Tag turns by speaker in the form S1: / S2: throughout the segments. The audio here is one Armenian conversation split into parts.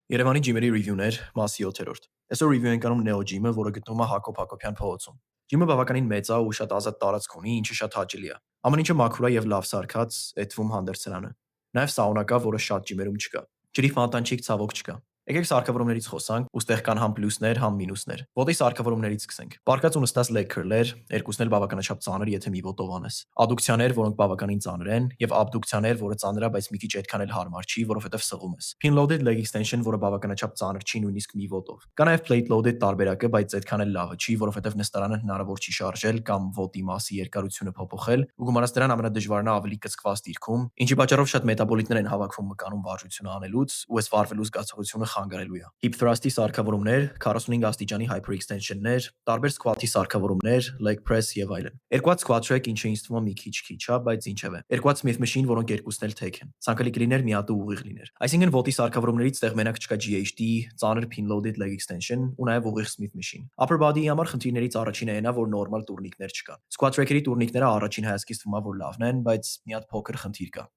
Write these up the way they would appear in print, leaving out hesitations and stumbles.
S1: Երևանի ջիմերի ռիվյուներ, մասի 7-րդ։ Այսօր ռիվյու ենք անում Neo Gym-ը, որը գտնվում է Հակոբ Հակոբյան փողոցում։ Ջիմը բավականին մեծ է ու շատ ազատ տարածք ունի, ինչը շատ հաճելի է։ Ամեն ինչը մաքուր է եւ լավ սարքած, այդ թվում հանդերձրանը։ Նաեւ սաունա կա, որը շատ ջիմերում չկա։ Ջրի ֆոնտանչիկ ցավոք չկա։ Եկեք սարքավորումներից խոսանք, ուստեղ կան համ պլյուսներ, համ մինուսներ։ Ոտի սարքավորումներից սկսենք։ Պարկած ու նստած leg curl-եր, երկուսն էլ բավականաչափ ծանր, եթե մի ոտով անես։ Ադուկցիաներ, որոնք բավականին ծանր են, եւ աբդուկցիաներ, որը ծանր է, բայց մի քիչ այդքան էլ հարմար չի, որովհետեւ սղում ես։ Pin loaded leg extension, որը բավականաչափ ծանր չի նույնիսկ մի ոտով։ Կա նաեւ plate loaded տարբերակը, բայց այդքան էլ լավը չի, որովհետեւ նստարանը հնարավոր չի շարժել կամ ոտի մասի երկարությունը փոփոխել, ու գումարած դրան ամենադժվարն է ավելի կծկված դիրքում, ինչի պատճառով շատ մետաբոլիտներ են հավաքվում մկանում վարժությունը անելուց, ու այս վարվելու զգացողությունը խանգարելու է։ Hip thrust-ի սարքավորումներ, 45 աստիճանի hyperextension-ներ, տարբեր squat-ի սարքավորումներ, leg press եւ այլն։ Երկված squat rack, ինչը ինձ թվում է մի քիչ է, բայց ինչևէ։ Երկված Smith machine, որոնք երկուսն էլ թեք են։ Ցանկալի կլիներ մի հատ ուղիղ լիներ։ Այսինքն ոտի սարքավորումներից տեղ մենակ չկա GHD, ծանր pin loaded leg extension ու նաեւ ուղիղ Smith machine։ Upper body-ի համար խնդիրներից առաջինը այն է, որ նորմալ տուրնիկներ չկան։ Squat rack-երի տուրնիկները առաջին հայացքից թվում է, որ լավն են, բայց մի հատ փոքր խնդիր կա։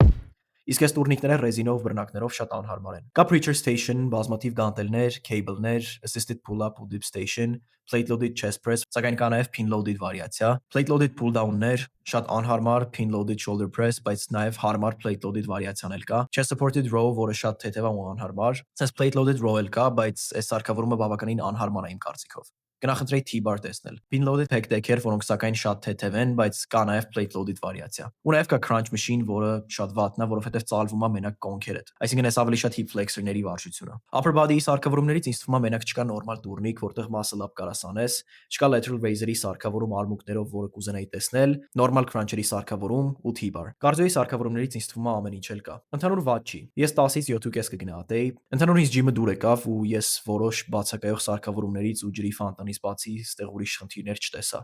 S1: Իսկ այս տուրնիկները ռեզինով բռնակներով շատ անհարմար են։ Կա preacher station, բազմաթիվ գանտելներ, cable-ներ, assisted pull-up ու dip station, plate loaded chest press, սակայն կա նաև pin loaded վարիացիա, plate loaded pull down-ներ, շատ անհարմար pin loaded shoulder press, բայց նաև հարմար plate loaded վարիացիան էլ կա, chest supported row, որը շատ թեթև է ու անհարմար, sense plate loaded row էլ կա, բայց այս սարքավորումը բավականին անհարմար է իմ կարծիքով։ Կնախընտրեի T-bar տեսնել։ Pin loaded pec deck-եր, որոնք սակայն շատ թեթև են, բայց կա նաև plate loaded վարիացիա։ Ու նաև կա crunch machine, որը շատ վատն է, որովհետև ծալվում է մենակ կոնքերդ։ Այսինքն այս ավելի շատ hip flexor-ների վարժությունը։ Upper body-ի սարքավորումներից ինձ թվում է մենակ չկա նորմալ տուրնիկ, որտեղ muscle up կարաս անես, չկա lateral raiser-ի սարքավորում արմունկներով, որը կուզենայի տեսնել, նորմալ cruncher-ի սարքավորում ու T-bar։ Կարդիոյի սարքավորումներից ինձ թվում է ամեն ինչ էլ կա։ Ընդհանուր վատ չի։ Ես 10-ից 7.5 կգնահատեի։ Ընդհանուր ինձ ջիմը դուր եկավ ու ես որոշ բացակայող սարքավորումներից ու ջրի ֆանտանից բացի ստեղ ուրիշ խնդիրներ չտեսա։